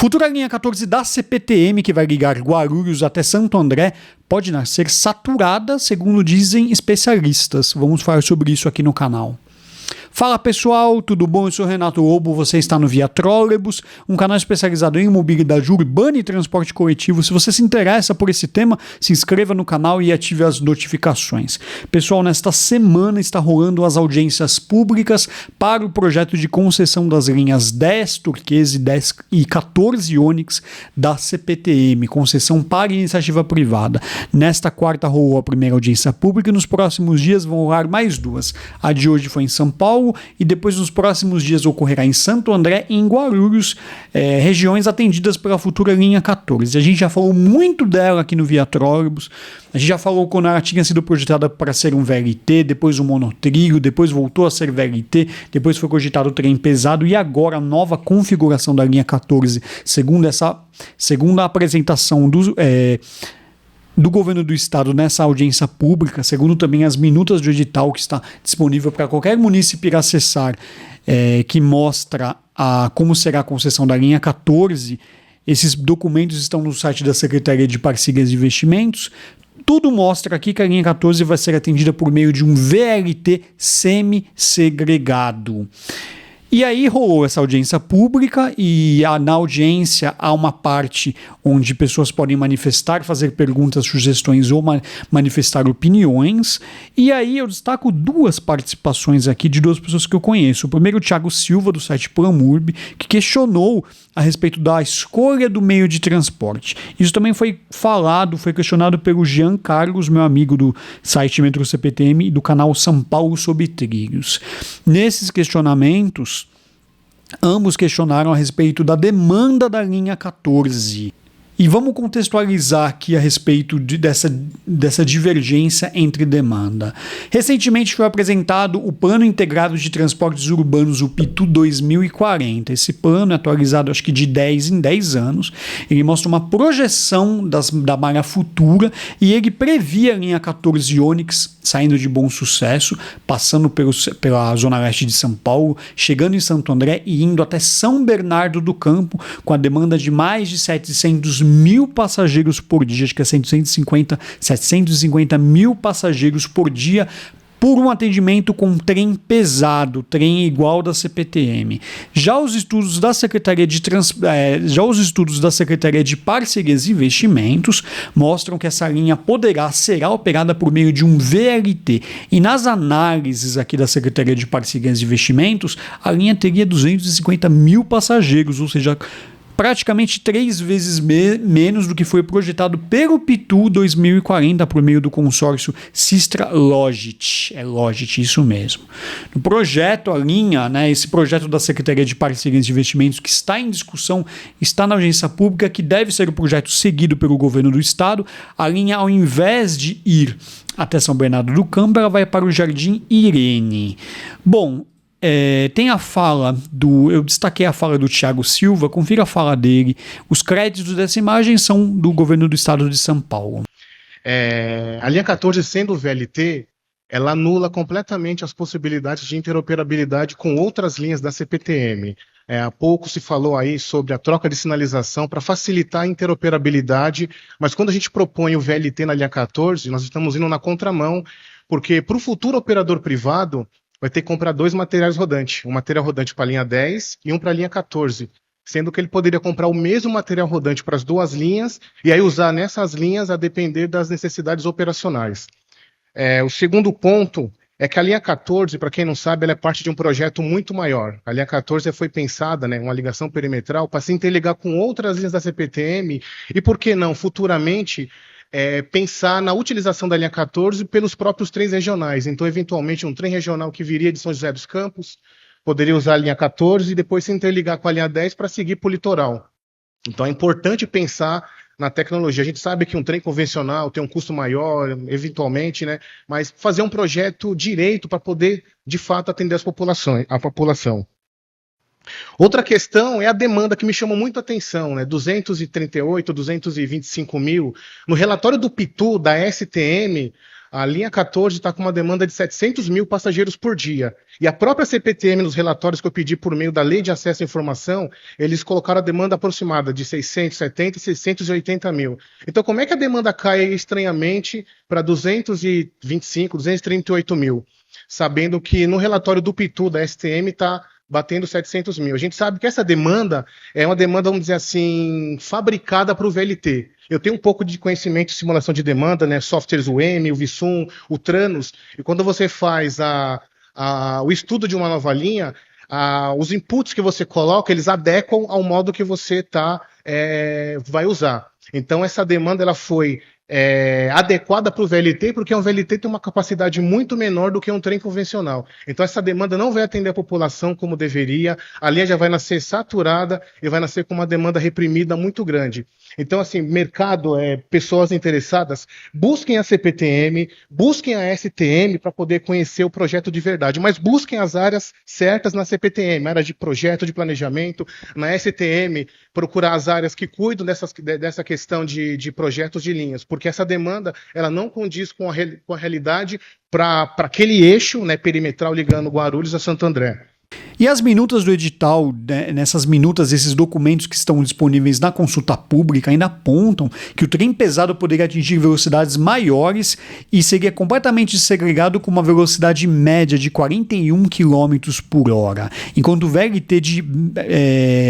Futura linha 14 da CPTM, que vai ligar Guarulhos até Santo André, pode nascer saturada, segundo dizem especialistas. Vamos falar sobre isso aqui no canal. Fala pessoal, tudo bom? Eu sou Renato Lobo, você está no Via Trolebus, um canal especializado em mobilidade urbana e transporte coletivo. Se você se interessa por esse tema, se inscreva no canal e ative as notificações. Pessoal, nesta semana está rolando as audiências públicas para o projeto de concessão das linhas 10 Turquesa 10 e 14 Onix da CPTM, concessão para iniciativa privada. Nesta quarta rolou a primeira audiência pública e nos próximos dias vão rolar mais duas. A de hoje foi em São Paulo e depois nos próximos dias ocorrerá em Santo André e em Guarulhos, regiões atendidas pela futura linha 14. A gente já falou muito dela aqui no Via Trolebus, a gente já falou quando ela tinha sido projetada para ser um VLT, depois um monotrilho, depois voltou a ser VLT, depois foi cogitado o trem pesado e agora a nova configuração da linha 14, segundo a apresentação do governo do estado nessa audiência pública, segundo também as minutas do edital que está disponível para qualquer munícipe ir acessar, que mostra como será a concessão da linha 14, esses documentos estão no site da Secretaria de Parcerias e Investimentos. Tudo mostra aqui que a linha 14 vai ser atendida por meio de um VLT semi-segregado. E aí rolou essa audiência pública e na audiência há uma parte onde pessoas podem manifestar, fazer perguntas, sugestões ou manifestar opiniões. E aí eu destaco duas participações aqui de duas pessoas que eu conheço. O primeiro, o Thiago Silva, do site Planurb, que questionou a respeito da escolha do meio de transporte. Isso também foi questionado pelo Jean Carlos, meu amigo do site Metro CPTM e do canal São Paulo Sob Trilhos. Nesses questionamentos, ambos questionaram a respeito da demanda da linha 14. E vamos contextualizar aqui a respeito dessa divergência entre demanda. Recentemente foi apresentado o Plano Integrado de Transportes Urbanos, o PITU 2040. Esse plano é atualizado acho que de 10 em 10 anos. Ele mostra uma projeção da malha futura e ele previa a linha 14 Onix saindo de Bom Sucesso, passando pela zona leste de São Paulo, chegando em Santo André e indo até São Bernardo do Campo, com a demanda de mais de 700 mil passageiros por dia, acho que é 750 mil passageiros por dia, por um atendimento com trem pesado, trem igual da CPTM. Já os estudos da Secretaria de Parcerias e Investimentos mostram que essa linha será operada por meio de um VLT. E nas análises aqui da Secretaria de Parcerias e Investimentos, a linha teria 250 mil passageiros, ou seja, praticamente 3 vezes menos do que foi projetado pelo PITU 2040 por meio do consórcio Sistra Logit. É Logit, isso mesmo. No projeto, a linha, esse projeto da Secretaria de Parcerias e Investimentos que está em discussão, está na audiência pública, que deve ser o projeto seguido pelo governo do estado. A linha, ao invés de ir até São Bernardo do Campo, ela vai para o Jardim Irene. Bom, tem a fala eu destaquei a fala do Thiago Silva, confira a fala dele. Os créditos dessa imagem são do governo do estado de São Paulo. A linha 14, sendo VLT, ela anula completamente as possibilidades de interoperabilidade com outras linhas da CPTM. Há pouco se falou aí sobre a troca de sinalização para facilitar a interoperabilidade, mas quando a gente propõe o VLT na linha 14, nós estamos indo na contramão, porque para o futuro operador privado, vai ter que comprar 2 materiais rodantes. Um material rodante para a linha 10 e um para a linha 14. Sendo que ele poderia comprar o mesmo material rodante para as duas linhas e aí usar nessas linhas a depender das necessidades operacionais. O segundo ponto é que a linha 14, para quem não sabe, ela é parte de um projeto muito maior. A linha 14 foi pensada, uma ligação perimetral, para se interligar com outras linhas da CPTM e, por que não, futuramente, pensar na utilização da linha 14 pelos próprios trens regionais. Então, eventualmente, um trem regional que viria de São José dos Campos poderia usar a linha 14 e depois se interligar com a linha 10 para seguir para o litoral. Então, é importante pensar na tecnologia. A gente sabe que um trem convencional tem um custo maior, eventualmente, mas fazer um projeto direito para poder, de fato, atender a população. Outra questão é a demanda que me chamou muito a atenção, 238, 225 mil. No relatório do PITU, da STM, A linha 14 está com uma demanda de 700 mil passageiros por dia. E a própria CPTM, nos relatórios que eu pedi por meio da Lei de Acesso à Informação, eles colocaram a demanda aproximada de 670 e 680 mil. Então, como é que a demanda cai estranhamente para 225, 238 mil? Sabendo que no relatório do PITU, da STM, está batendo 700 mil. A gente sabe que essa demanda é uma demanda, vamos dizer assim, fabricada para o VLT. Eu tenho um pouco de conhecimento de simulação de demanda, né? Softwares UM, o Visum, o Tranos, e quando você faz o estudo de uma nova linha, os inputs que você coloca, eles adequam ao modo que você vai usar. Então, essa demanda ela foi adequada para o VLT, porque um VLT tem uma capacidade muito menor do que um trem convencional. Então, essa demanda não vai atender a população como deveria, a linha já vai nascer saturada e vai nascer com uma demanda reprimida muito grande. Então, assim, mercado, pessoas interessadas, busquem a CPTM, busquem a STM para poder conhecer o projeto de verdade, mas busquem as áreas certas na CPTM, área de projeto, de planejamento, na STM, procurar as áreas que cuidam dessa questão de projetos de linhas, porque essa demanda ela não condiz com a realidade para aquele eixo, né, perimetral ligando Guarulhos a Santo André. E as minutas do edital, né, nessas minutas, esses documentos que estão disponíveis na consulta pública ainda apontam que o trem pesado poderia atingir velocidades maiores e seria completamente segregado com uma velocidade média de 41 km por hora, enquanto o VLT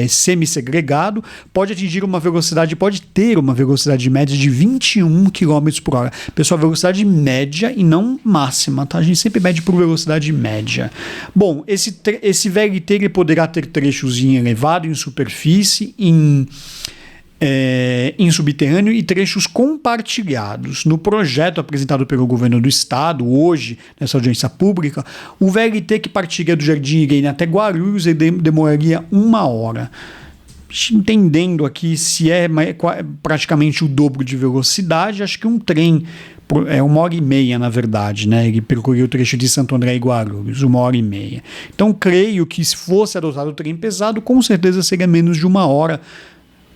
semi-segregado pode ter uma velocidade média de 21 km por hora. Pessoal, velocidade média e não máxima, tá? A gente sempre mede por velocidade média. Bom, esse VLT ele poderá ter trechos em elevado, em superfície, em subterrâneo e trechos compartilhados. No projeto apresentado pelo governo do estado, hoje, nessa audiência pública, o VLT que partiria do Jardim Irene até Guarulhos demoraria 1 hora. Entendendo aqui se é praticamente o dobro de velocidade, acho que um trem é 1h30, na verdade, né? Ele percorreu o trecho de Santo André e Guarulhos, 1h30. Então, creio que se fosse adotado o trem pesado, com certeza seria menos de 1 hora,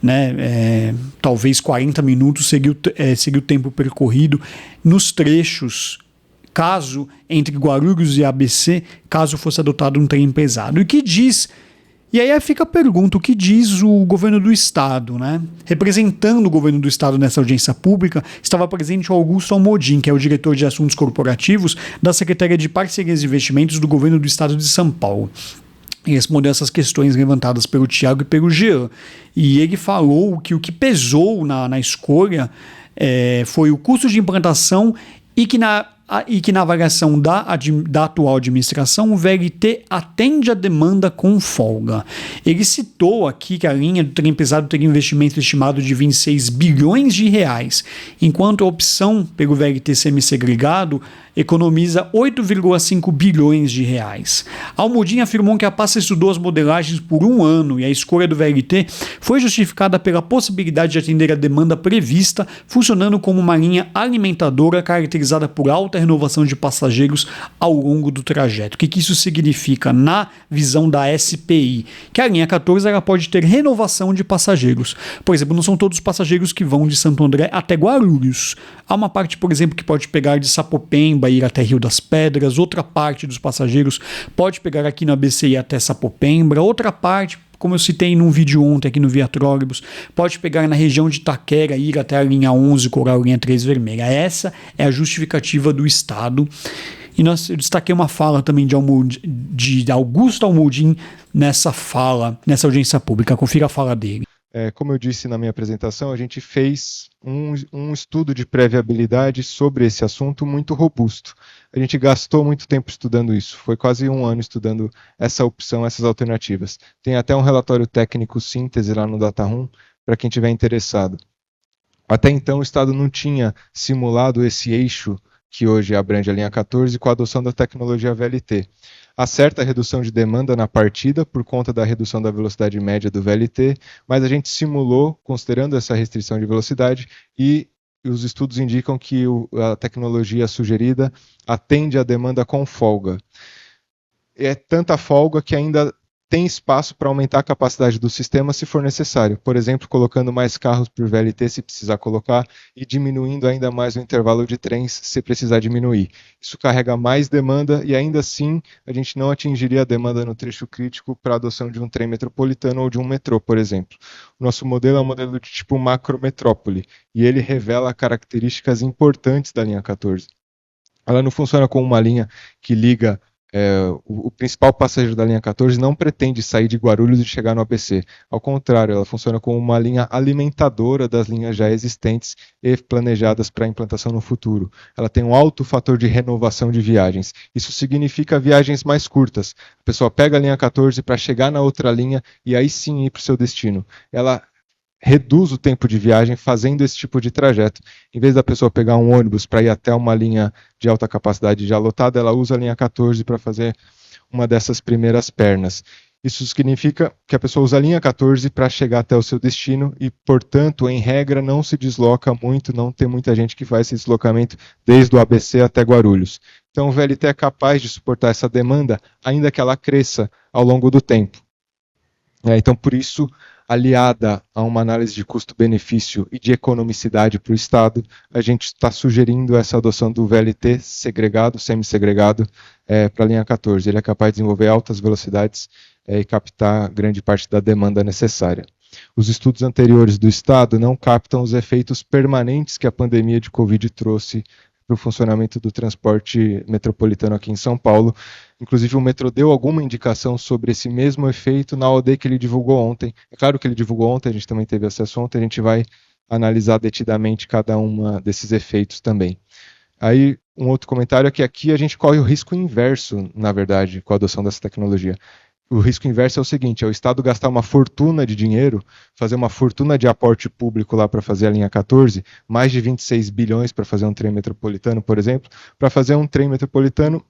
né? Talvez 40 minutos seria o tempo percorrido nos trechos, caso entre Guarulhos e ABC, caso fosse adotado um trem pesado. E aí fica a pergunta, o que diz o governo do estado, né? Representando o governo do estado nessa audiência pública, estava presente o Augusto Almodin, que é o diretor de assuntos corporativos da Secretaria de Parcerias e Investimentos do governo do estado de São Paulo. Ele respondeu essas questões levantadas pelo Thiago e pelo Jean. E ele falou que o que pesou na escolha foi o custo de implantação e que na avaliação da atual administração, o VLT atende a demanda com folga. Ele citou aqui que a linha do trem pesado teria um investimento estimado de 26 bilhões de reais, enquanto a opção pelo VLT semi-segregado economiza 8,5 bilhões de reais. Almodin afirmou que a pasta estudou as modelagens por 1 ano e a escolha do VLT foi justificada pela possibilidade de atender a demanda prevista, funcionando como uma linha alimentadora caracterizada por alta renovação de passageiros ao longo do trajeto. O que isso significa na visão da SPI? Que a linha 14 ela pode ter renovação de passageiros. Por exemplo, não são todos os passageiros que vão de Santo André até Guarulhos. Há uma parte, por exemplo, que pode pegar de Sapopemba ir até Rio das Pedras, outra parte dos passageiros pode pegar aqui na ABC e ir até Sapopemba, outra parte, como eu citei num vídeo ontem aqui no Viatrólogos, pode pegar na região de Itaquera e ir até a linha 11 Coral, linha 3 Vermelha. Essa é a justificativa do Estado. E eu destaquei uma fala também de Augusto Almodin nessa audiência pública. Confira a fala dele. Como eu disse na minha apresentação, a gente fez um estudo de pré-viabilidade sobre esse assunto muito robusto. A gente gastou muito tempo estudando isso, foi quase 1 ano estudando essa opção, essas alternativas. Tem até um relatório técnico síntese lá no DataRoom, para quem estiver interessado. Até então o Estado não tinha simulado esse eixo que hoje abrange a linha 14 com a adoção da tecnologia VLT. Há certa redução de demanda na partida por conta da redução da velocidade média do VLT, mas a gente simulou considerando essa restrição de velocidade e os estudos indicam que a tecnologia sugerida atende à demanda com folga. É tanta folga que ainda tem espaço para aumentar a capacidade do sistema se for necessário. Por exemplo, colocando mais carros por VLT se precisar colocar e diminuindo ainda mais o intervalo de trens se precisar diminuir. Isso carrega mais demanda e ainda assim a gente não atingiria a demanda no trecho crítico para a adoção de um trem metropolitano ou de um metrô, por exemplo. O nosso modelo é um modelo de tipo macrometrópole e ele revela características importantes da linha 14. Ela não funciona como uma linha que liga o principal passageiro da linha 14 não pretende sair de Guarulhos e chegar no ABC. Ao contrário, ela funciona como uma linha alimentadora das linhas já existentes e planejadas para implantação no futuro. Ela tem um alto fator de renovação de viagens. Isso significa viagens mais curtas. A pessoa pega a linha 14 para chegar na outra linha e aí sim ir para o seu destino. Ela reduz o tempo de viagem fazendo esse tipo de trajeto. Em vez da pessoa pegar um ônibus para ir até uma linha de alta capacidade já lotada, ela usa a linha 14 para fazer uma dessas primeiras pernas. Isso significa que a pessoa usa a linha 14 para chegar até o seu destino e, portanto, em regra, não se desloca muito, não tem muita gente que faz esse deslocamento desde o ABC até Guarulhos. Então, o VLT é capaz de suportar essa demanda, ainda que ela cresça ao longo do tempo. Então, por isso, aliada a uma análise de custo-benefício e de economicidade para o Estado, a gente está sugerindo essa adoção do VLT segregado, semi-segregado, para a linha 14. Ele é capaz de desenvolver altas velocidades e captar grande parte da demanda necessária. Os estudos anteriores do Estado não captam os efeitos permanentes que a pandemia de Covid trouxe para o funcionamento do transporte metropolitano aqui em São Paulo. Inclusive, o metrô deu alguma indicação sobre esse mesmo efeito na OD que ele divulgou ontem. É claro que ele divulgou ontem, a gente também teve acesso ontem, a gente vai analisar detidamente cada um desses efeitos também. Aí, um outro comentário é que aqui a gente corre o risco inverso, na verdade, com a adoção dessa tecnologia. O risco inverso é o seguinte, é o Estado gastar uma fortuna de dinheiro, fazer uma fortuna de aporte público lá para fazer a linha 14, mais de 26 bilhões para fazer um trem metropolitano, por exemplo, para fazer um trem metropolitano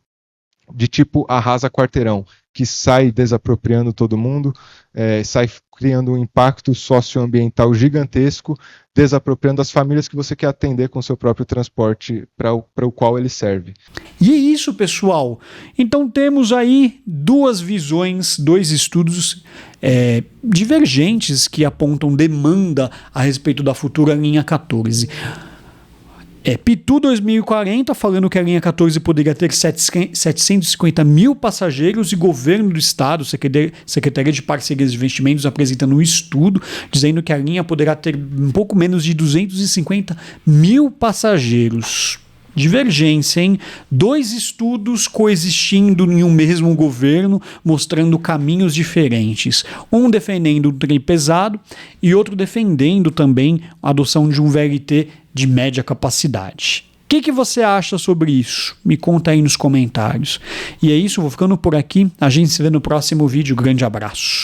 de tipo arrasa quarteirão, que sai desapropriando todo mundo, sai criando um impacto socioambiental gigantesco, desapropriando as famílias que você quer atender com o seu próprio transporte para o qual ele serve. E é isso, pessoal. Então temos aí duas visões, dois estudos divergentes que apontam demanda a respeito da futura linha 14. Pitu 2040, falando que a linha 14 poderia ter 750 mil passageiros e governo do estado, Secretaria de Parcerias e Investimentos, apresentando um estudo dizendo que a linha poderá ter um pouco menos de 250 mil passageiros. Divergência, hein? Dois estudos coexistindo em um mesmo governo, mostrando caminhos diferentes. Um defendendo o trem pesado e outro defendendo também a adoção de um VLT de média capacidade. O que você acha sobre isso? Me conta aí nos comentários. E é isso, vou ficando por aqui. A gente se vê no próximo vídeo. Grande abraço.